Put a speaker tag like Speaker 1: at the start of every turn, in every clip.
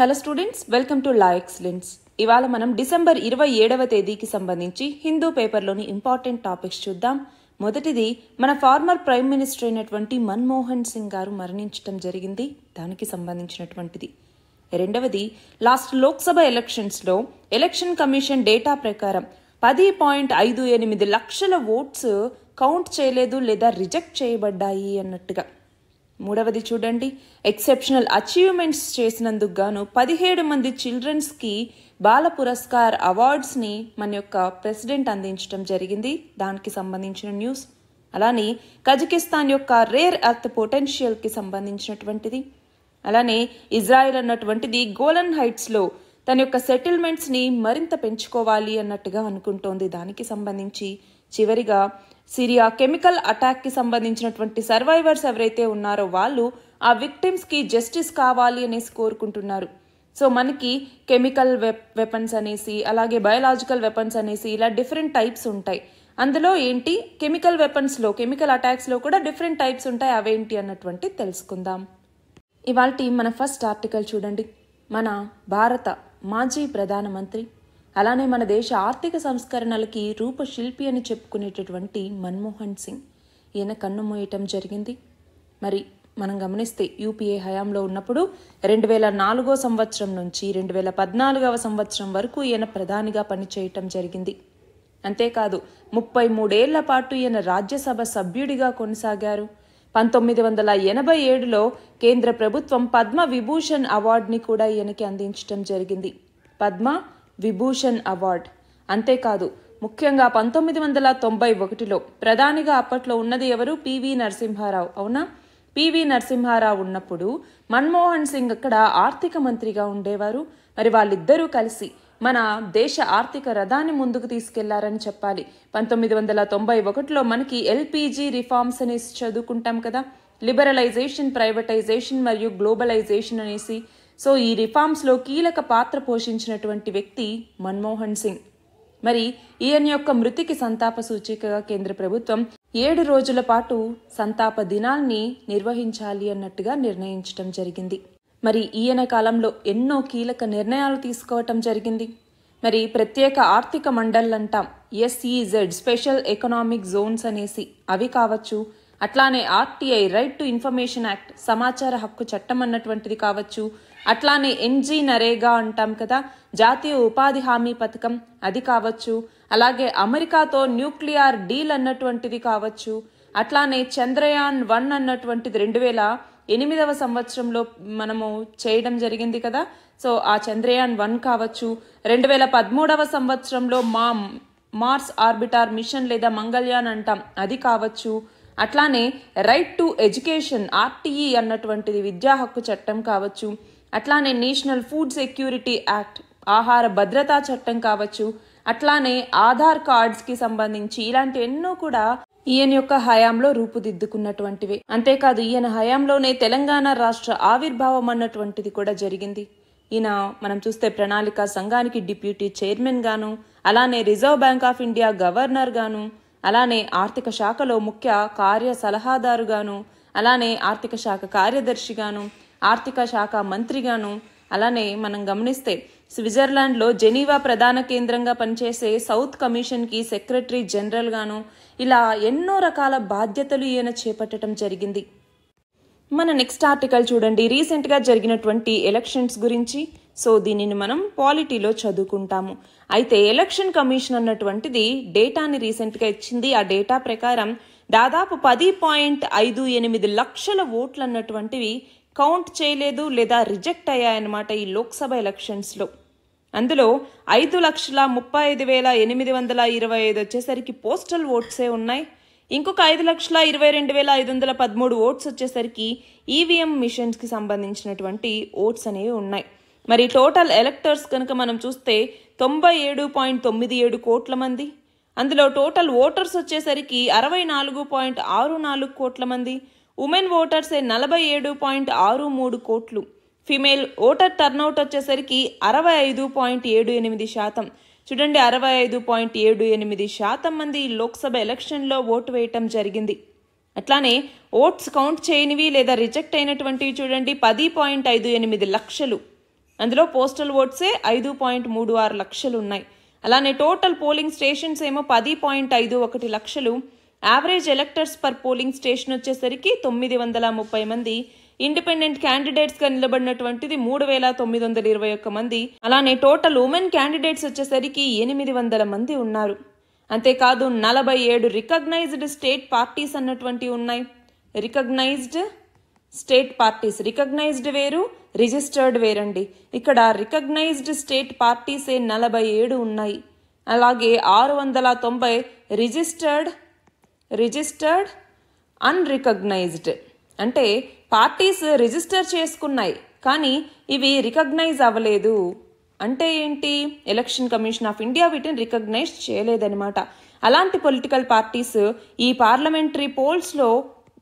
Speaker 1: Hello students, welcome to law excellence. ఇవాళ మనం December 27వ తేదీకి సంబంధించి హిందూ పేపర్లోని ఇంపార్టెంట్ టాపిక్స్ చూద్దాం. మొదటిది, మన ఫార్మర్ ప్రైమ్ మినిస్టర్ అయినటువంటి మన్మోహన్ సింగ్ గారు మరణించడం జరిగింది, దానికి సంబంధించినటువంటిది. రెండవది, లాస్ట్ లోక్సభ ఎలక్షన్స్లో ఎలక్షన్ కమిషన్ డేటా ప్రకారం 10.58 లక్షల ఓట్స్ కౌంట్ చేయలేదు లేదా రిజెక్ట్ చేయబడ్డాయి అన్నట్టుగా. మూడవది చూడండి, ఎక్సెప్షనల్ అచీవ్మెంట్స్ చేసినందుకు గాను 17 మంది చిల్డ్రన్స్కి బాల పురస్కార్ అవార్డ్స్ని మన యొక్క ప్రెసిడెంట్ అందించడం జరిగింది, దానికి సంబంధించిన న్యూస్. అలానే కజకిస్తాన్ యొక్క రేర్ ఎర్త్ పొటెన్షియల్కి సంబంధించినటువంటిది. అలానే ఇజ్రాయెల్ అన్నటువంటిది గోలన్ హైట్స్లో తన యొక్క సెటిల్మెంట్స్ని మరింత పెంచుకోవాలి అన్నట్టుగా అనుకుంటోంది, దానికి సంబంధించి. చివరిగా, సిరియా కెమికల్ అటాక్కి సంబంధించినటువంటి సర్వైవర్స్ ఎవరైతే ఉన్నారో వాళ్ళు ఆ విక్టిమ్స్కి జస్టిస్ కావాలి అనేసి కోరుకుంటున్నారు. సో మనకి కెమికల్ వెపన్స్ అనేసి, అలాగే బయోలాజికల్ వెపన్స్ అనేసి ఇలా డిఫరెంట్ టైప్స్ ఉంటాయి. అందులో ఏంటి, కెమికల్ వెపన్స్లో, కెమికల్ అటాక్స్లో కూడా డిఫరెంట్ టైప్స్ ఉంటాయి, అవేంటి అన్నటువంటి తెలుసుకుందాం. ఇవాల్టి మన ఫస్ట్ ఆర్టికల్ చూడండి. మన భారత మాజీ ప్రధానమంత్రి, అలానే మన దేశ ఆర్థిక సంస్కరణలకి రూపశిల్పి అని చెప్పుకునేటటువంటి మన్మోహన్ సింగ్, ఈయన కన్నుమూయటం జరిగింది. మరి మనం గమనిస్తే యూపీఏ హయాంలో ఉన్నప్పుడు 2004 సంవత్సరం నుంచి 2014 సంవత్సరం వరకు ఈయన ప్రధానిగా పనిచేయటం జరిగింది. అంతేకాదు 33 ఏళ్ల పాటు ఈయన రాజ్యసభ సభ్యుడిగా కొనసాగారు. 1987లో కేంద్ర ప్రభుత్వం పద్మ విభూషణ్ అవార్డుని కూడా ఈయనకి అందించడం జరిగింది, పద్మ విభూషణ్ అవార్డ్. అంతేకాదు ముఖ్యంగా 1991లో ప్రధానిగా అప్పట్లో ఉన్నది ఎవరు, పివి నరసింహారావు. అవునా, పివి నరసింహారావు ఉన్నప్పుడు మన్మోహన్ సింగ్ అక్కడ ఆర్థిక మంత్రిగా ఉండేవారు. మరి వాళ్ళిద్దరూ కలిసి మన దేశ ఆర్థిక రథాన్ని ముందుకు తీసుకెళ్లారని చెప్పాలి. 1991లో మనకి ఎల్పిజి రిఫార్మ్స్ అనేసి చదువుకుంటాం కదా, లిబరలైజేషన్, ప్రైవేటైజేషన్ మరియు గ్లోబలైజేషన్ అనేసి. సో ఈ రిఫార్మ్స్లో కీలక పాత్ర పోషించినటువంటి వ్యక్తి మన్మోహన్ సింగ్. మరి ఈయన యొక్క మృతికి సంతాప సూచికగా కేంద్ర ప్రభుత్వం 7 రోజుల పాటు సంతాప దినాల్ని నిర్వహించాలి అన్నట్టుగా నిర్ణయించడం జరిగింది. మరి ఈయన కాలంలో ఎన్నో కీలక నిర్ణయాలు తీసుకోవటం జరిగింది. మరి ప్రత్యేక ఆర్థిక మండళ్ళు అంటాం, ఎస్ఈజెడ్, స్పెషల్ ఎకనామిక్ జోన్స్ అనేసి, అవి కావచ్చు. అట్లానే RTI, right to information act, సమాచార హక్కు చట్టం అన్నటువంటిది కావచ్చు. అట్లానే ఎన్జీ నరేగా అంటాం కదా, జాతీయ ఉపాధి హామీ పథకం, అది కావచ్చు. అలాగే అమెరికాతో న్యూక్లియర్ డీల్ అన్నటువంటిది కావచ్చు. అట్లానే చంద్రయాన్ 1 అన్నటువంటిది 2008 సంవత్సరంలో మనము చేయడం జరిగింది కదా, సో ఆ చంద్రయాన్ 1 కావచ్చు. 2013 సంవత్సరంలో మార్స్ ఆర్బిటార్ మిషన్ లేదా మంగళయాన్ అంటాం, అది కావచ్చు. అట్లానే రైట్ టు ఎడ్యుకేషన్, ఆర్టీఈ అన్నటువంటిది విద్యా హక్కు చట్టం కావచ్చు. అట్లానే నేషనల్ ఫుడ్ సెక్యూరిటీ యాక్ట్, ఆహార భద్రతా చట్టం కావచ్చు. అట్లానే ఆధార్ కార్డ్స్కి సంబంధించి ఇలాంటి ఎన్నో కూడా ఈయన యొక్క హయాంలో రూపుదిద్దుకున్నటువంటివి. అంతేకాదు ఈయన హయాంలోనే తెలంగాణ రాష్ట్ర ఆవిర్భావం అన్నటువంటిది కూడా జరిగింది. ఈయన మనం చూస్తే ప్రణాళిక సంఘానికి డిప్యూటీ చైర్మన్ గాను, అలానే reserve bank of India governor గాను, అలానే ఆర్థిక శాఖలో ముఖ్య కార్య సలహాదారుగాను, అలానే ఆర్థిక శాఖ కార్యదర్శిగాను, ఆర్థిక శాఖ మంత్రిగాను, అలానే మనం గమనిస్తే స్విట్జర్లాండ్లో జెనీవా ప్రధాన కేంద్రంగా పనిచేసే సౌత్ కమిషన్కి సెక్రటరీ జనరల్ గాను, ఇలా ఎన్నో రకాల బాధ్యతలు ఈయన చేపట్టడం జరిగింది. మన నెక్స్ట్ ఆర్టికల్ చూడండి, రీసెంట్గా జరిగినటువంటి ఎలక్షన్స్ గురించి. సో దీనిని మనం పాలిటీలో చదువుకుంటాము. అయితే ఎలక్షన్ కమిషన్ అన్నటువంటిది డేటాని రీసెంట్గా ఇచ్చింది. ఆ డేటా ప్రకారం దాదాపు 10.58 లక్షల ఓట్లు అన్నటువంటివి కౌంట్ చేయలేదు లేదా రిజెక్ట్ అయ్యాయన్నమాట ఈ లోక్సభ ఎలక్షన్స్లో. అందులో 5,35,825 వచ్చేసరికి పోస్టల్ ఓట్సే ఉన్నాయి. ఇంకొక 5,22,513 ఓట్స్ వచ్చేసరికి ఈవీఎం మిషన్స్కి సంబంధించినటువంటి ఓట్స్ అనేవి ఉన్నాయి. మరి టోటల్ ఎలక్టర్స్ కనుక మనం చూస్తే 97.97 కోట్ల మంది. అందులో టోటల్ ఓటర్స్ వచ్చేసరికి 64.64 కోట్ల మంది. ఉమెన్ ఓటర్సే 47.63 కోట్లు. ఫిమేల్ ఓటర్ టర్నౌట్ వచ్చేసరికి 65.78%. చూడండి, 65.78% మంది లోక్సభ ఎలక్షన్లో ఓటు వేయటం జరిగింది. అట్లానే ఓట్స్ కౌంట్ చేయనివి లేదా రిజెక్ట్ అయినటువంటివి చూడండి 10.58 లక్షలు. అందులో పోస్టల్ ఓట్సే 5.36 లక్షలు ఉన్నాయి. అలానే టోటల్ పోలింగ్ స్టేషన్స్ ఏమో 10.51 లక్షలు. Average electors per polling station వచ్చేసరికి 930 మంది. ఇండిపెండెంట్ క్యాండిడేట్స్ గా నిలబడినటువంటిది 3921 మంది. అలానే టోటల్ ఉమెన్ క్యాండిడేట్స్ వచ్చేసరికి 800 మంది ఉన్నారు. అంతేకాదు 47 రికగ్నైజ్డ్ స్టేట్ పార్టీస్ అన్నటువంటివి ఉన్నాయి. రికగ్నైజ్డ్ స్టేట్ పార్టీస్, రికగ్నైజ్డ్ వేరు, రిజిస్టర్డ్ వేరండి. ఇక్కడ రికగ్నైజ్డ్ స్టేట్ పార్టీసే 47 ఉన్నాయి. అలాగే 690 రిజిస్టర్డ్ అన్రికగ్నైజ్డ్, అంటే పార్టీస్ రిజిస్టర్ చేసుకున్నాయి కానీ ఇవి రికగ్నైజ్ అవ్వలేదు. అంటే ఏంటి? ఎలక్షన్ కమిషన్ ఆఫ్ ఇండియా వీటిని రికగ్నైజ్ చేయలేదన్నమాట. అలాంటి పొలిటికల్ పార్టీస్ ఈ పార్లమెంటరీ పోల్స్లో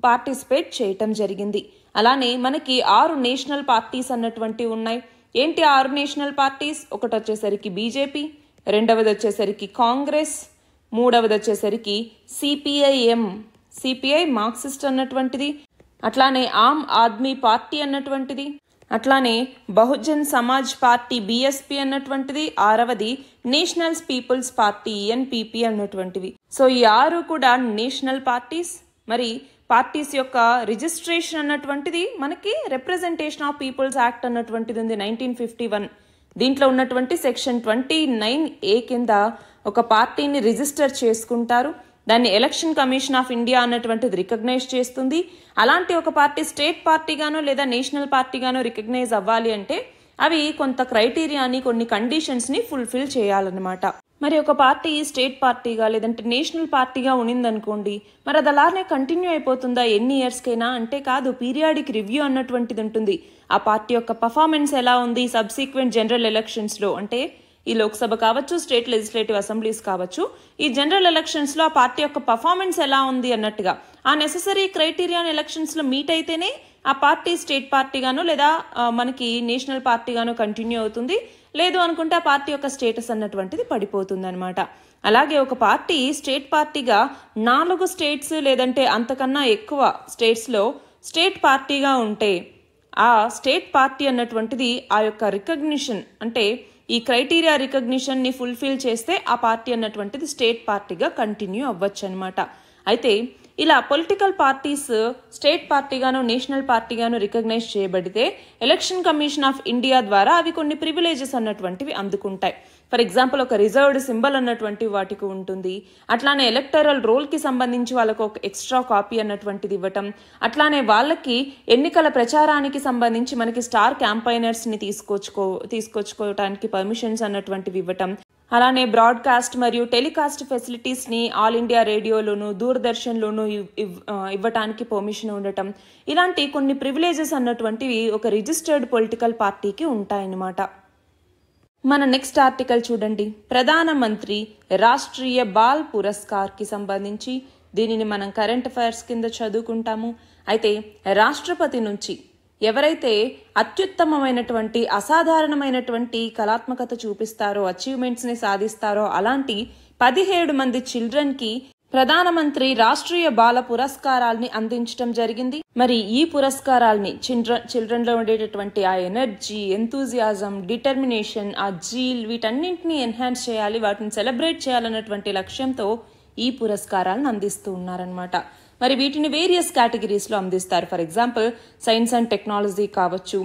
Speaker 1: పార్టిసిపేట్ చేయటం జరిగింది. అలానే మనకి 6 నేషనల్ పార్టీస్ అన్నటువంటివి ఉన్నాయి. ఏంటి 6 నేషనల్ పార్టీస్? ఒకటి వచ్చేసరికి బీజేపీ, రెండవది వచ్చేసరికి కాంగ్రెస్, మూడవది వచ్చేసరికి సిపిఐ మార్క్సిస్ట్ అన్నటువంటిది, అట్లానే ఆమ్ ఆద్మీ పార్టీ అన్నటువంటిది, అట్లానే బహుజన్ సమాజ్ పార్టీ బిఎస్పి అన్నటువంటిది, ఆరవది నేషనల్ పీపుల్స్ పార్టీ ఎన్పిపి అన్నటువంటివి. సో ఈ 6 కూడా నేషనల్ పార్టీస్. మరి పార్టీస్ యొక్క రిజిస్ట్రేషన్ అన్నటువంటిది మనకి రిప్రజెంటేషన్ ఆఫ్ పీపుల్స్ యాక్ట్ అన్నటువంటిది ఉంది 1951. దీంట్లో ఉన్నటువంటి సెక్షన్ 29A కింద ఒక పార్టీని రిజిస్టర్ చేసుకుంటారు. దాన్ని ఎలక్షన్ కమిషన్ ఆఫ్ ఇండియా అన్నటువంటిది రికగ్నైజ్ చేస్తుంది. అలాంటి ఒక పార్టీ స్టేట్ పార్టీగానో లేదా నేషనల్ పార్టీగానో రికగ్నైజ్ అవ్వాలి అంటే అవి కొంత క్రైటీరియాని, కొన్ని కండిషన్స్ని ఫుల్ఫిల్ చేయాలన్నమాట. మరి ఒక పార్టీ స్టేట్ పార్టీగా లేదంటే నేషనల్ పార్టీగా ఉన్నిందనుకోండి, మరి అది అలానే కంటిన్యూ అయిపోతుందా ఎన్ని ఇయర్స్కైనా అంటే కాదు. పీరియాడిక్ రివ్యూ అన్నటువంటిది ఉంటుంది. ఆ పార్టీ యొక్క పర్ఫార్మెన్స్ ఎలా ఉంది సబ్సీక్వెంట్ జనరల్ ఎలక్షన్స్లో, అంటే ఈ లోక్సభ కావచ్చు, స్టేట్ లెజిస్లేటివ్ అసెంబ్లీస్ కావచ్చు, ఈ జనరల్ ఎలక్షన్స్లో ఆ పార్టీ యొక్క పర్ఫార్మెన్స్ ఎలా ఉంది అన్నట్టుగా ఆ నెససరీ క్రైటీరియాన్ ఎలక్షన్స్లో మీట్ అయితేనే ఆ పార్టీ స్టేట్ పార్టీగాను లేదా మనకి నేషనల్ పార్టీగాను కంటిన్యూ అవుతుంది. లేదు అనుకుంటే ఆ పార్టీ యొక్క స్టేటస్ అన్నటువంటిది పడిపోతుంది అనమాట. అలాగే ఒక పార్టీ స్టేట్ పార్టీగా 4 స్టేట్స్ లేదంటే అంతకన్నా ఎక్కువ స్టేట్స్లో స్టేట్ పార్టీగా ఉంటే ఆ స్టేట్ పార్టీ అన్నటువంటిది ఆ యొక్క రికగ్నిషన్, అంటే ఈ క్రైటీరియా రికగ్నిషన్ ని ఫుల్ఫిల్ చేస్తే ఆ పార్టీ అన్నటువంటిది స్టేట్ పార్టీగా కంటిన్యూ అవ్వచ్చు అనమాట. అయితే ఇలా పొలిటికల్ పార్టీస్ స్టేట్ పార్టీగాను నేషనల్ పార్టీగాను రికగ్నైజ్ చేయబడితే ఎలక్షన్ కమిషన్ ఆఫ్ ఇండియా ద్వారా అవి కొన్ని ప్రివిలేజెస్ అన్నటువంటివి అందుకుంటాయి. ఫర్ ఎగ్జాంపుల్ ఒక రిజర్వ్డ్ సింబల్ అన్నటువంటి వాటికి ఉంటుంది. అట్లానే ఎలక్టరల్ రోల్ కి సంబంధించి వాళ్ళకు ఒక ఎక్స్ట్రా కాపీ అన్నటువంటిది ఇవ్వటం, అట్లానే వాళ్ళకి ఎన్నికల ప్రచారానికి సంబంధించి మనకి స్టార్ క్యాంపైనర్స్ ని తీసుకొచ్చుకోవటానికి పర్మిషన్స్ అన్నటువంటివి ఇవ్వటం, అలానే బ్రాడ్కాస్ట్ మరియు టెలికాస్ట్ ఫెసిలిటీస్ ని ఆల్ ఇండియా రేడియోలోను దూరదర్శన్లోను ఇవ్వటానికి పర్మిషన్ ఉండటం, ఇలాంటి కొన్ని ప్రివిలేజెస్ అన్నటువంటివి ఒక రిజిస్టర్డ్ పొలిటికల్ పార్టీకి ఉంటాయన్నమాట. మన నెక్స్ట్ ఆర్టికల్ చూడండి. ప్రధానమంత్రి రాష్ట్రీయ బాల్ పురస్కార్ కి సంబంధించి దీనిని మనం కరెంట్ అఫైర్స్ కింద చదువుకుంటాము. అయితే రాష్ట్రపతి నుంచి ఎవరైతే అత్యుత్తమమైనటువంటి అసాధారణమైనటువంటి కళాత్మకత చూపిస్తారో, అచీవ్మెంట్స్ ని సాధిస్తారో అలాంటి 17 మంది చిల్డ్రన్ కి ప్రధానమంత్రి రాష్ట్రీయ బాల పురస్కారాల్ని అందించడం జరిగింది. మరి ఈ పురస్కారాల్ని చిల్డ్రన్ లో ఉండేటటువంటి ఆ ఎనర్జీ, ఎంతూజియాజం, డిటర్మినేషన్, ఆ జీల్ వీటన్నింటినీ ఎన్హాన్స్ చేయాలి, వాటిని సెలబ్రేట్ చేయాలన్నటువంటి లక్ష్యంతో ఈ పురస్కారాలను అందిస్తూ ఉన్నారనమాట. మరి వీటిని వేరియస్ కేటగిరీస్లో అందిస్తారు. For example science and technology కావచ్చు,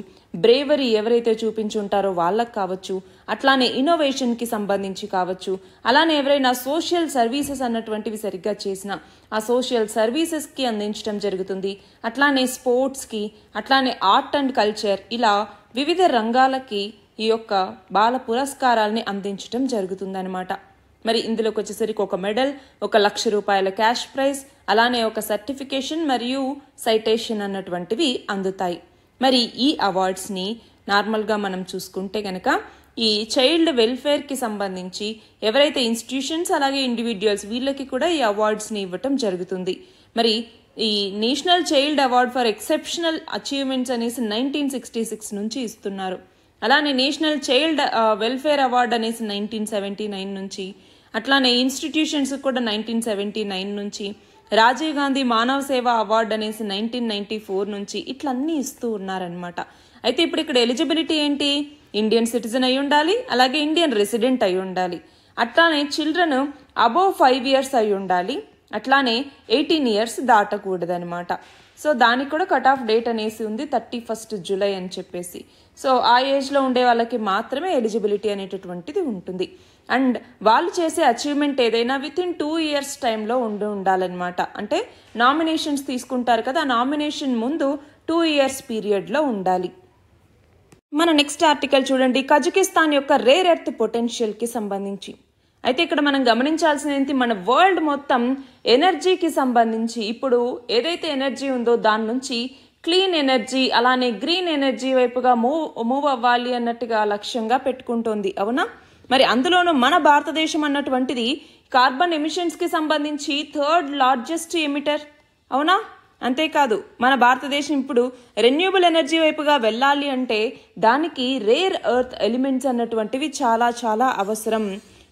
Speaker 1: బ్రేవరీ ఎవరైతే చూపించుంటారో వాళ్ళకి కావచ్చు, అట్లానే ఇన్నోవేషన్కి సంబంధించి కావచ్చు, అలానే ఎవరైనా సోషల్ సర్వీసెస్ అన్నటువంటివి సరిగ్గా చేసిన ఆ సోషల్ సర్వీసెస్కి అందించడం జరుగుతుంది. అట్లానే స్పోర్ట్స్కి, అట్లానే ఆర్ట్ అండ్ కల్చర్, ఇలా వివిధ రంగాలకి ఈ యొక్క బాల పురస్కారాల్ని అందించడం జరుగుతుందన్నమాట. మరి ఇందులోకి వచ్చేసరికి ఒక మెడల్, 1,00,000 రూపాయల క్యాష్ ప్రైజ్, అలానే ఒక సర్టిఫికేషన్ మరియు సైటేషన్ అన్నటువంటివి అందుతాయి. మరి ఈ అవార్డ్స్ని నార్మల్గా మనం చూసుకుంటే కనుక ఈ చైల్డ్ వెల్ఫేర్కి సంబంధించి ఎవరైతే ఇన్స్టిట్యూషన్స్ అలాగే ఇండివిజువల్స్ వీళ్ళకి కూడా ఈ అవార్డ్స్ని ఇవ్వటం జరుగుతుంది. మరి ఈ national child award for exceptional achievements అనేసి 1966 నుంచి ఇస్తున్నారు. అలానే నేషనల్ చైల్డ్ వెల్ఫేర్ అవార్డ్ అనేసి 1979 నుంచి, అట్లానే ఇన్స్టిట్యూషన్స్ కూడా 1979 నుంచి, రాజీవ్ గాంధీ మానవ సేవ అవార్డు అనేసి 1994 నుంచి ఇట్లన్నీ ఇస్తూ ఉన్నారనమాట. అయితే ఇప్పుడు ఇక్కడ ఎలిజిబిలిటీ ఏంటి? ఇండియన్ సిటిజన్ అయి ఉండాలి, అలాగే ఇండియన్ రెసిడెంట్ అయి ఉండాలి. అట్లానే చిల్డ్రన్ అబోవ్ 5 years అయి ఉండాలి, అట్లానే 18 years దాటకూడదనమాట. సో దానికి కూడా కట్ ఆఫ్ డేట్ అనేసి ఉంది 31st July అని చెప్పేసి. సో ఆ ఏజ్లో ఉండే వాళ్ళకి మాత్రమే ఎలిజిబిలిటీ అనేటటువంటిది ఉంటుంది. అండ్ వాళ్ళు చేసే అచీవ్మెంట్ ఏదైనా వితిన్ 2 years టైంలో ఉండాలన్నమాట. అంటే నామినేషన్స్ తీసుకుంటారు కదా, నామినేషన్ ముందు 2 years పీరియడ్లో ఉండాలి. మన నెక్స్ట్ ఆర్టికల్ చూడండి, కజకిస్తాన్ యొక్క రేర్ ఎర్త్ పొటెన్షియల్కి సంబంధించి. అయితే ఇక్కడ మనం గమనించాల్సినది, మన వరల్డ్ మొత్తం ఎనర్జీకి సంబంధించి ఇప్పుడు ఏదైతే ఎనర్జీ ఉందో దాని నుంచి క్లీన్ ఎనర్జీ అలానే గ్రీన్ ఎనర్జీ వైపుగా మూవ్ అవ్వాలి అన్నట్టుగా లక్ష్యంగా పెట్టుకుంటోంది, అవునా? మరి అందులోనూ మన భారతదేశం అన్నటువంటిది కార్బన్ ఎమిషన్స్కి సంబంధించి 3rd largest ఎమిటర్, అవునా? అంతేకాదు మన భారతదేశం ఇప్పుడు రెన్యూబుల్ ఎనర్జీ వైపుగా వెళ్ళాలి అంటే దానికి రేర్ ఎర్త్ ఎలిమెంట్స్ అన్నటువంటివి చాలా చాలా అవసరం.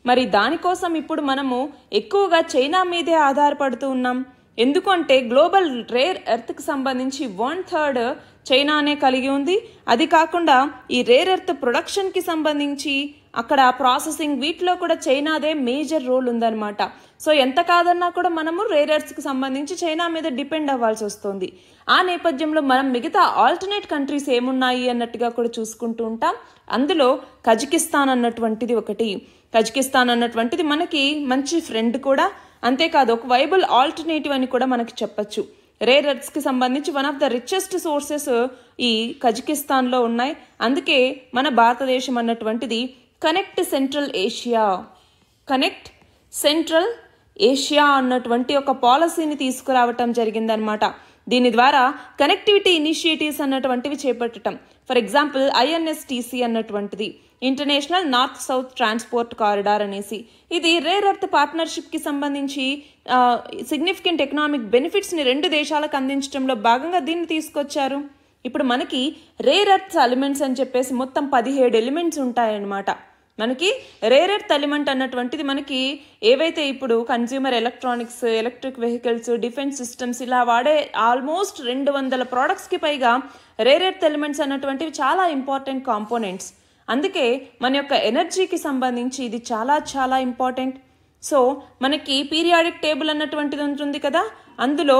Speaker 1: మరి దానికోసం ఇప్పుడు మనము ఎక్కువగా చైనా మీదే ఆధారపడుతూ ఉన్నాం. ఎందుకంటే గ్లోబల్ రేర్ ఎర్త్కి సంబంధించి 1/3 చైనానే కలిగి ఉంది. అది కాకుండా ఈ రేర్ ఎర్త్ ప్రొడక్షన్కి సంబంధించి అక్కడ ప్రాసెసింగ్ వీటిలో కూడా చైనాదే మేజర్ రోల్ ఉందన్నమాట. సో ఎంత కాదన్నా కూడా మనము రేర్ ఎర్త్స్కి సంబంధించి చైనా మీద డిపెండ్ అవ్వాల్సి వస్తుంది. ఆ నేపథ్యంలో మనం మిగతా ఆల్టర్నేట్ కంట్రీస్ ఏమున్నాయి అన్నట్టుగా కూడా చూసుకుంటూ ఉంటాం. అందులో కజకిస్తాన్ అన్నటువంటిది ఒకటి. కజకిస్తాన్ అన్నటువంటిది మనకి మంచి ఫ్రెండ్ కూడా, అంతేకాదు ఒక వైబుల్ ఆల్టర్నేటివ్ అని కూడా మనకి చెప్పచ్చు. రేర్ ఎర్త్స్కి సంబంధించి one of the richest sources ఈ కజకిస్తాన్లో ఉన్నాయి. అందుకే మన భారతదేశం అన్నటువంటిది కనెక్ట్ సెంట్రల్ ఏషియా అన్నటువంటి ఒక పాలసీని తీసుకురావటం జరిగిందనమాట. దీని ద్వారా కనెక్టివిటీ ఇనిషియేటివ్స్ అన్నటువంటివి చేపట్టడం. ఫర్ ఎగ్జాంపుల్ INSTC అన్నటువంటిది, international north south transport corridor అనేసి, ఇది రేర్ ఎర్త్ పార్ట్నర్షిప్కి సంబంధించి సిగ్నిఫికెంట్ ఎకనామిక్ బెనిఫిట్స్ని 2 దేశాలకు అందించడంలో భాగంగా దీన్ని తీసుకొచ్చారు. ఇప్పుడు మనకి రేర్ ఎర్త్ ఎలిమెంట్స్ అని చెప్పేసి మొత్తం 17 ఎలిమెంట్స్ ఉంటాయన్నమాట. మనకి రేర్ ఎర్త్ ఎలిమెంట్ అన్నటువంటిది మనకి ఏవైతే ఇప్పుడు consumer electronics, electric vehicles, defence systems ఇలా వాడే ఆల్మోస్ట్ 200 ప్రోడక్ట్స్కి పైగా రేర్ ఎర్త్ ఎలిమెంట్స్ అన్నటువంటివి చాలా ఇంపార్టెంట్ కాంపోనెంట్స్. అందుకే మన యొక్క ఎనర్జీకి సంబంధించి ఇది చాలా చాలా ఇంపార్టెంట్. సో మనకి పీరియాడిక్ టేబుల్ అన్నటువంటిది ఉంటుంది కదా, అందులో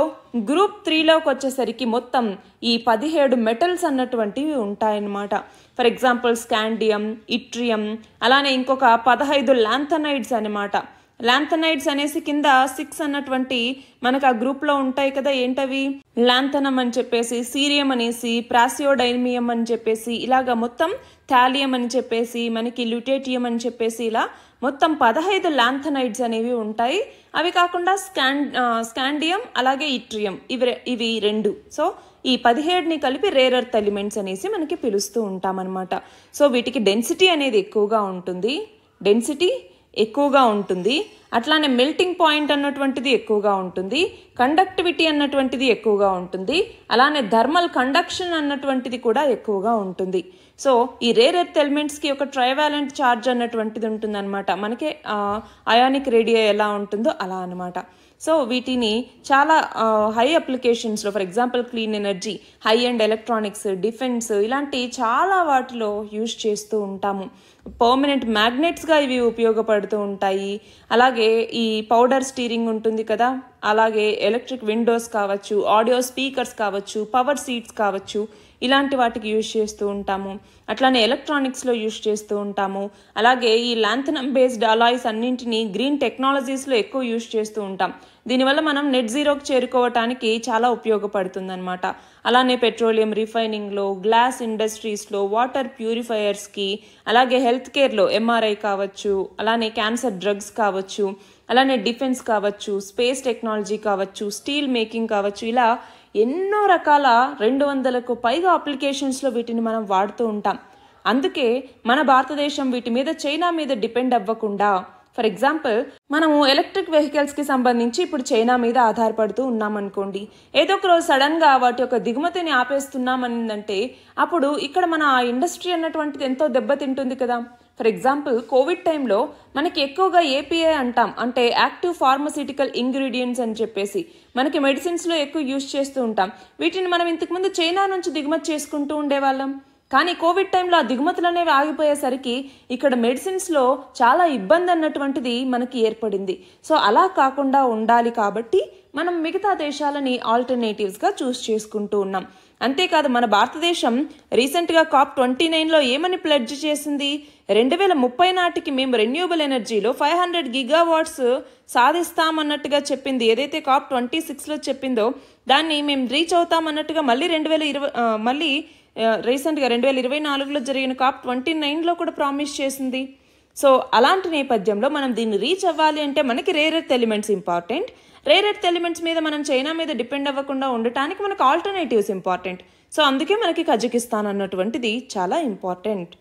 Speaker 1: గ్రూప్ 3లోకి వచ్చేసరికి మొత్తం ఈ 17 మెటల్స్ అన్నటువంటివి ఉంటాయన్నమాట. ఫర్ ఎగ్జాంపుల్ స్కాండియం, ఇట్రియం, అలానే ఇంకొక 15 లాంథనైడ్స్ అనమాట. లాంథనైడ్స్ అనేసి కింద 6 అన్నటువంటి మనకు ఆ గ్రూప్లో ఉంటాయి కదా. ఏంటవి? లాంథనం అని చెప్పేసి, సీరియం అనేసి, ప్రాసియోడైమియం అని చెప్పేసి, ఇలాగా మొత్తం థాలియం అని చెప్పేసి, మనకి ల్యూటేటియం అని చెప్పేసి, ఇలా మొత్తం 15 లాంథనైడ్స్ అనేవి ఉంటాయి. అవి కాకుండా స్కాండియం అలాగే ఇట్రియం, ఇవి 2. సో ఈ 17ని కలిపి రేర్ ఎర్త్ ఎలిమెంట్స్ అనేసి మనకి పిలుస్తూ ఉంటామన్నమాట. సో వీటికి డెన్సిటీ అనేది ఎక్కువగా ఉంటుంది, అట్లానే మెల్టింగ్ పాయింట్ అన్నటువంటిది ఎక్కువగా ఉంటుంది, కండక్టివిటీ అన్నటువంటిది ఎక్కువగా ఉంటుంది, అలానే థర్మల్ కండక్షన్ అన్నటువంటిది కూడా ఎక్కువగా ఉంటుంది. సో ఈ రేర్ ఎర్త్ ఎలిమెంట్స్కి ఒక ట్రైవాలెంట్ ఛార్జ్ అన్నటువంటిది ఉంటుందన్నమాట. మనకి అయానిక్ రేడియో ఎలా ఉంటుందో అలా అనమాట. సో వీటిని చాలా హై అప్లికేషన్స్లో, for example clean energy, high and electronics, defence, ఇలాంటి చాలా వాటిలో యూజ్ చేస్తూ ఉంటాము. పర్మనెంట్ మ్యాగ్నెట్స్గా ఇవి ఉపయోగపడుతూ ఉంటాయి. అలాగే ఈ పౌడర్ స్టీరింగ్ ఉంటుంది కదా, అలాగే ఎలక్ట్రిక్ విండోస్ కావచ్చు, ఆడియో స్పీకర్స్ కావచ్చు, పవర్ సీట్స్ కావచ్చు, ఇలాంటి వాటికి యూజ్ చేస్తూ ఉంటాము. అట్లానే ఎలక్ట్రానిక్స్లో యూజ్ చేస్తూ ఉంటాము. అలాగే ఈ లాంథనం బేస్డ్ అలాయ్స్ అన్నింటినీ గ్రీన్ టెక్నాలజీస్లో ఎక్కువ యూజ్ చేస్తూ ఉంటాం. దీనివల్ల మనం నెట్ జీరోకి చేరుకోవటానికి చాలా ఉపయోగపడుతుంది అనమాట. అలానే పెట్రోలియం రిఫైనింగ్లో, గ్లాస్ ఇండస్ట్రీస్లో, వాటర్ ప్యూరిఫైయర్స్కి, అలాగే హెల్త్ కేర్లో MRI కావచ్చు, అలానే క్యాన్సర్ డ్రగ్స్ కావచ్చు, అలానే డిఫెన్స్ కావచ్చు, స్పేస్ టెక్నాలజీ కావచ్చు, స్టీల్ మేకింగ్ కావచ్చు, ఇలా ఎన్నో రకాల 200కు పైగా అప్లికేషన్స్లో వీటిని మనం వాడుతూ ఉంటాం. అందుకే మన భారతదేశం వీటి మీద చైనా మీద డిపెండ్ అవ్వకుండా, ఫర్ ఎగ్జాంపుల్ మనము ఎలక్ట్రిక్ వెహికల్స్కి సంబంధించి ఇప్పుడు చైనా మీద ఆధారపడుతూ ఉన్నాం అనుకోండి. ఏదో ఒక రోజు సడన్గా వాటి యొక్క దిగుమతిని ఆపేస్తున్నామనిందంటే అప్పుడు ఇక్కడ మన ఆ ఇండస్ట్రీ అన్నటువంటిది ఎంతో దెబ్బతింటుంది కదా. ఫర్ ఎగ్జాంపుల్ కోవిడ్ టైంలో మనకి ఎక్కువగా API అంటాం, అంటే యాక్టివ్ ఫార్మస్యూటికల్ ఇంగ్రీడియంట్స్ అని చెప్పేసి మనకి మెడిసిన్స్లో ఎక్కువ యూజ్ చేస్తూ ఉంటాం. వీటిని మనం ఇంతకుముందు చైనా నుంచి దిగుమతి చేసుకుంటూ ఉండేవాళ్ళం. కానీ కోవిడ్ టైంలో ఆ దిగుమతులు అనేవి ఆగిపోయేసరికి ఇక్కడ మెడిసిన్స్లో చాలా ఇబ్బంది అన్నటువంటిది మనకి ఏర్పడింది. సో అలా కాకుండా ఉండాలి కాబట్టి మనం మిగతా దేశాలని ఆల్టర్నేటివ్స్గా చూస్ చేసుకుంటూ ఉన్నాం. అంతేకాదు మన భారతదేశం రీసెంట్గా COP29లో ఏమని ప్లెడ్జ్ చేసింది, 2030 నాటికి మేము రెన్యూబుల్ ఎనర్జీలో 500 గిగావాట్స్ సాధిస్తామన్నట్టుగా చెప్పింది. ఏదైతే COP26లో చెప్పిందో దాన్ని మేము రీచ్ అవుతామన్నట్టుగా మళ్ళీ రీసెంట్గా 2024లో జరిగిన COP29లో కూడా ప్రామిస్ చేసింది. సో అలాంటి నేపథ్యంలో మనం దీన్ని రీచ్ అవ్వాలి అంటే మనకి rare earth elements important. Rare earth elements మీద మనం చైనా మీద డిపెండ్ అవ్వకుండా ఉండటానికి మనకు ఆల్టర్నేటివ్స్ ఇంపార్టెంట్. సో అందుకే మనకి కజకిస్తాన్ అన్నటువంటిది చాలా ఇంపార్టెంట్.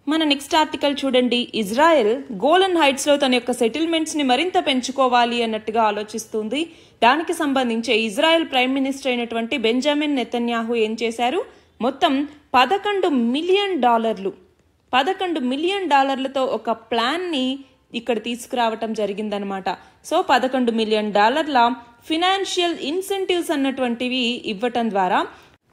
Speaker 1: మన నెక్స్ట్ ఆర్టికల్ చూడండి. ఇజ్రాయెల్ గోలన్ హైట్స్లో తన యొక్క సెటిల్మెంట్స్ని మరింత పెంచుకోవాలి అన్నట్టుగా ఆలోచిస్తుంది. దానికి సంబంధించి ఇజ్రాయెల్ ప్రైమ్ మినిస్టర్ అయినటువంటి బెంజమిన్ నెతన్యాహు ఏం చేశారు, మొత్తం $11 మిలియన్ ఒక ప్లాన్ని ఇక్కడ తీసుకురావటం జరిగిందనమాట. సో $11 మిలియన్ ఫినాన్షియల్ ఇన్సెంటివ్స్ అన్నటువంటివి ఇవ్వటం ద్వారా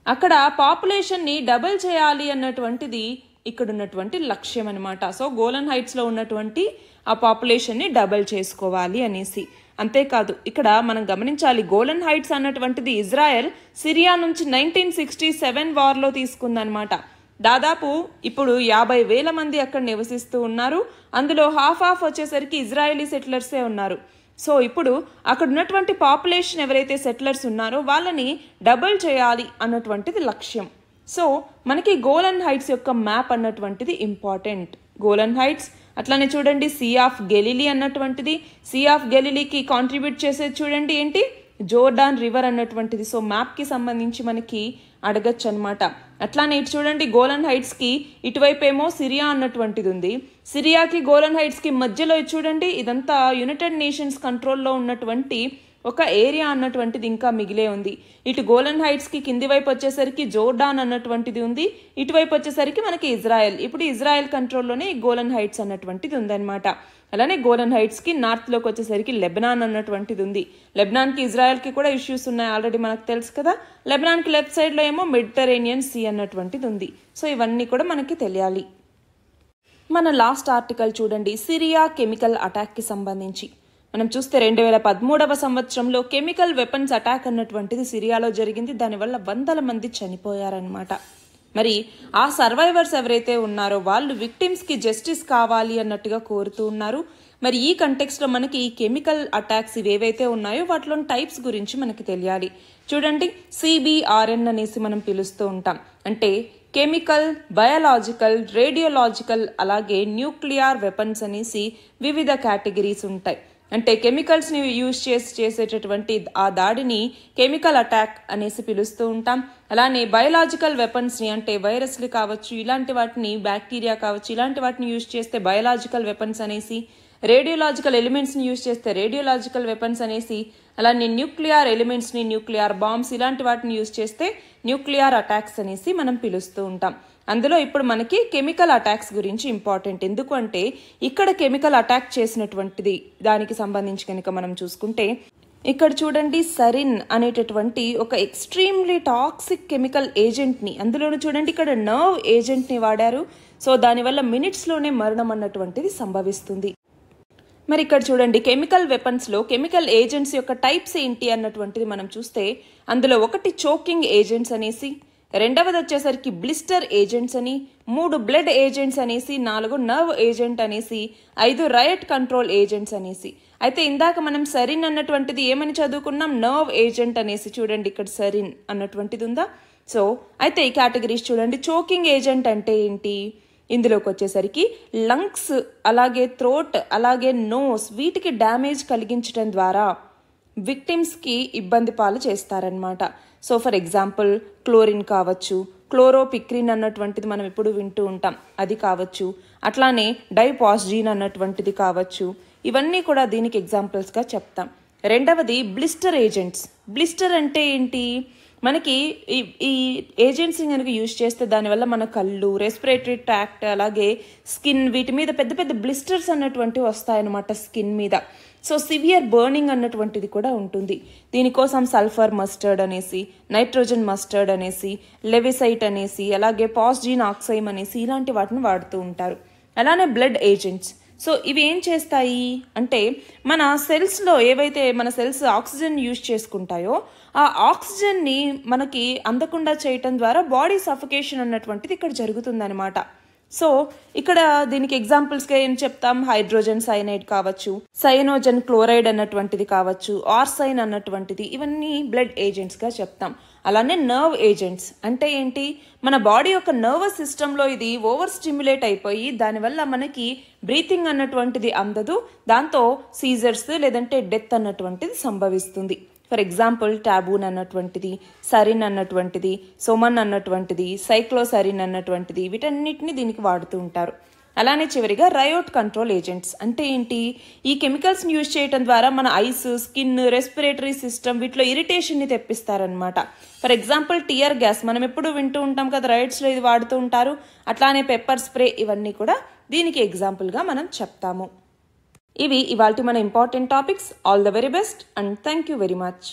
Speaker 1: అక్కడ పాపులేషన్ని డబుల్ చేయాలి అన్నటువంటిది ఇక్కడ ఉన్నటువంటి లక్ష్యం అనమాట. సో గోలన్ హైట్స్లో ఉన్నటువంటి ఆ పాపులేషన్ని డబుల్ చేసుకోవాలి అనేసి. అంతేకాదు ఇక్కడ మనం గమనించాలి, గోలన్ హైట్స్ అన్నటువంటిది ఇజ్రాయెల్ సిరియా నుంచి 1967 వార్లో తీసుకుందనమాట. దాదాపు ఇప్పుడు 50,000 మంది అక్కడ నివసిస్తూ ఉన్నారు. అందులో హాఫ్ వచ్చేసరికి ఇజ్రాయలీ సెటిలర్సే ఉన్నారు. సో ఇప్పుడు అక్కడ ఉన్నటువంటి పాపులేషన్ ఎవరైతే సెటిలర్స్ ఉన్నారో వాళ్ళని డబుల్ చేయాలి అన్నటువంటిది లక్ష్యం. సో మనకి గోలన్ హైట్స్ యొక్క మ్యాప్ అన్నటువంటిది ఇంపార్టెంట్. గోలన్ హైట్స్ అట్లానే చూడండి, సీ ఆఫ్ గెలిలీ అన్నటువంటిది, సీ ఆఫ్ గెలిలీకి కాంట్రిబ్యూట్ చేసేది చూడండి ఏంటి, జోర్డాన్ రివర్ అన్నటువంటిది. సో మ్యాప్కి సంబంధించి మనకి అడగచ్చు అనమాట. అట్లానే ఇటు చూడండి, గోలన్ హైట్స్కి ఇటువైపు ఏమో సిరియా అన్నటువంటిది ఉంది, సిరియాకి గోలన్ హైట్స్కి మధ్యలో చూడండి ఇదంతా యునైటెడ్ నేషన్స్ కంట్రోల్లో ఉన్నటువంటి ఒక ఏరియా అన్నటువంటిది ఇంకా మిగిలే ఉంది. ఇటు గోలన్ హైట్స్కి కింది వైపు వచ్చేసరికి జోర్డాన్ అన్నటువంటిది ఉంది, ఇటువైపు వచ్చేసరికి మనకి ఇజ్రాయెల్. ఇప్పుడు ఇజ్రాయెల్ కంట్రోల్లోనే ఈ గోలన్ హైట్స్ అన్నటువంటిది ఉందన్నమాట. అలానే గోలన్ హైట్స్కి నార్త్లోకి వచ్చేసరికి లెబనాన్ అన్నటువంటిది ఉంది. లెబనాన్కి ఇజ్రాయెల్కి కూడా ఇష్యూస్ ఉన్నాయి, ఆల్రెడీ మనకు తెలుసు కదా. లెబనాన్కి లెఫ్ట్ సైడ్లో ఏమో మెడిటరేనియన్ సీ అన్నటువంటిది ఉంది. సో ఇవన్నీ కూడా మనకి తెలియాలి. మన లాస్ట్ ఆర్టికల్ చూడండి, సిరియా కెమికల్ అటాక్కి సంబంధించి మనం చూస్తే 2013వ సంవత్సరంలో కెమికల్ వెపన్స్ అటాక్ అన్నటువంటిది సిరియాలో జరిగింది. దానివల్ల 100 మంది చనిపోయారనమాట. మరి ఆ సర్వైవర్స్ ఎవరైతే ఉన్నారో వాళ్ళు విక్టిమ్స్కి జస్టిస్ కావాలి అన్నట్టుగా కోరుతూ ఉన్నారు. మరి ఈ కంటెక్స్లో మనకి ఈ కెమికల్ అటాక్స్ ఇవేవైతే ఉన్నాయో వాటిలోని టైప్స్ గురించి మనకి తెలియాలి. చూడండి, CBRN అనేసి మనం పిలుస్తూ ఉంటాం. అంటే కెమికల్, బయాలజికల్, రేడియోలాజికల్, అలాగే న్యూక్లియర్ వెపన్స్ అనేసి వివిధ కేటగిరీస్ ఉంటాయి. అంటే కెమికల్స్ని యూజ్ చేసేటటువంటి ఆ దాడిని కెమికల్ అటాక్ అనేసి పిలుస్తూ ఉంటాం. అలానే బయలాజికల్ వెపన్స్ని అంటే వైరస్లు కావచ్చు, ఇలాంటి వాటిని, బ్యాక్టీరియా కావచ్చు, ఇలాంటి వాటిని యూజ్ చేస్తే బయలాజికల్ వెపన్స్ అనేసి, రేడియోలాజికల్ ఎలిమెంట్స్ని యూజ్ చేస్తే రేడియోలాజికల్ వెపన్స్ అనేసి, అలానే న్యూక్లియర్ ఎలిమెంట్స్ని, న్యూక్లియర్ బాంబ్స్ ఇలాంటి వాటిని యూజ్ చేస్తే న్యూక్లియర్ అటాక్స్ అనేసి మనం పిలుస్తూ ఉంటాం. అందులో ఇప్పుడు మనకి కెమికల్ అటాక్స్ గురించి ఇంపార్టెంట్. ఎందుకు అంటే ఇక్కడ కెమికల్ అటాక్ చేసినటువంటిది దానికి సంబంధించి కనుక మనం చూసుకుంటే ఇక్కడ చూడండి, సరిన్ అనేటటువంటి ఒక ఎక్స్ట్రీమ్లీ టాక్సిక్ కెమికల్ ఏజెంట్ని, అందులోనూ చూడండి ఇక్కడ నర్వ్ ఏజెంట్ని వాడారు. సో దానివల్ల మినిట్స్లోనే మరణం అన్నటువంటిది సంభవిస్తుంది. మరి ఇక్కడ చూడండి, కెమికల్ వెపన్స్లో కెమికల్ ఏజెంట్స్ యొక్క టైప్స్ ఏంటి అన్నటువంటిది మనం చూస్తే అందులో ఒకటి చోకింగ్ ఏజెంట్స్ అనేసి, రెండవది వచ్చేసరికి బ్లిస్టర్ ఏజెంట్స్ అని, 3 బ్లడ్ ఏజెంట్స్ అనేసి, 4 నర్వ్ ఏజెంట్ అనేసి, 5 రైట్ కంట్రోల్ ఏజెంట్స్ అనేసి. అయితే ఇందాక మనం సరిన్ అన్నటువంటిది ఏమని చదువుకున్నాం, నర్వ్ ఏజెంట్ అనేసి. చూడండి ఇక్కడ సరిన్ అన్నటువంటిది ఉందా. సో అయితే ఈ కేటగిరీస్ చూడండి. చోకింగ్ ఏజెంట్ అంటే ఏంటి, ఇందులోకి వచ్చేసరికి లంగ్స్, అలాగే థ్రోట్, అలాగే నోస్ వీటికి డ్యామేజ్ కలిగించడం ద్వారా విక్టిమ్స్కి ఇబ్బంది పాలు చేస్తారనమాట. సో ఫర్ ఎగ్జాంపుల్ క్లోరిన్ కావచ్చు, క్లోరోపిక్రిన్ అన్నటువంటిది మనం ఎప్పుడు వింటూ ఉంటాం, అది కావచ్చు. అట్లానే డైపాస్జీన్ అన్నటువంటిది కావచ్చు. ఇవన్నీ కూడా దీనికి ఎగ్జాంపుల్స్గా చెప్తాం. రెండవది బ్లిస్టర్ ఏజెంట్స్. బ్లిస్టర్ అంటే ఏంటి, మనకి ఈ ఏజెంట్స్ని కనుక యూజ్ చేస్తే దానివల్ల మన కళ్ళు, రెస్పిరేటరీ ట్రాక్ట్, అలాగే స్కిన్ వీటి మీద పెద్ద పెద్ద బ్లిస్టర్స్ అన్నటువంటివి వస్తాయన్నమాట స్కిన్ మీద. సో సివియర్ బర్నింగ్ అన్నటువంటిది కూడా ఉంటుంది. దీనికోసం సల్ఫర్ మస్టర్డ్ అనేసి, నైట్రోజన్ మస్టర్డ్ అనేసి, లెవిసైట్ అనేసి, అలాగే పాస్జీన్ ఆక్సైమ్ అనేసి ఇలాంటి వాటిని వాడుతూ ఉంటారు. అలానే బ్లడ్ ఏజెంట్స్. సో ఇవి ఏం చేస్తాయి అంటే మన సెల్స్లో ఏవైతే మన సెల్స్ ఆక్సిజన్ యూజ్ చేసుకుంటాయో ఆ ఆక్సిజన్ని మనకి అందకుండా చేయటం ద్వారా బాడీ సఫికేషన్ అన్నటువంటిది ఇక్కడ జరుగుతుందన్నమాట. సో ఇక్కడ దీనికి ఎగ్జాంపుల్స్గా ఏం చెప్తాం, హైడ్రోజన్ సైనైడ్ కావచ్చు, సైనోజన్ క్లోరైడ్ అన్నటువంటిది కావచ్చు, ఆర్సైన్ అన్నటువంటిది, ఇవన్నీ బ్లడ్ ఏజెంట్స్గా చెప్తాం. అలానే నర్వ్ ఏజెంట్స్ అంటే ఏంటి, మన బాడీ యొక్క నర్వస్ సిస్టంలో ఇది ఓవర్ స్టిమ్యులేట్ అయిపోయి దానివల్ల మనకి బ్రీతింగ్ అన్నటువంటిది అందదు, దాంతో సీజర్స్ లేదంటే డెత్ అన్నటువంటిది సంభవిస్తుంది. ఫర్ ఎగ్జాంపుల్ టాబూన్ అన్నటువంటిది, సరిన్ అన్నటువంటిది, సోమన్ అన్నటువంటిది, సైక్లోసరిన్ అన్నటువంటిది, వీటన్నిటిని దీనికి వాడుతూ ఉంటారు. అలానే చివరిగా రయోట్ కంట్రోల్ ఏజెంట్స్ అంటే ఏంటి, ఈ కెమికల్స్ని యూజ్ చేయడం ద్వారా మన ఐస్, స్కిన్, రెస్పిరేటరీ సిస్టమ్ వీటిలో ఇరిటేషన్ని తెప్పిస్తారనమాట. ఫర్ ఎగ్జాంపుల్ టియర్ గ్యాస్ మనం ఎప్పుడు వింటూ ఉంటాం కదా, రైడ్స్లో ఇది వాడుతూ ఉంటారు. అట్లానే పెప్పర్ స్ప్రే, ఇవన్నీ కూడా దీనికి ఎగ్జాంపుల్గా మనం చెప్తాము. ఇవి ఇవాల్టి మన important topics. All the very best and thank you very much.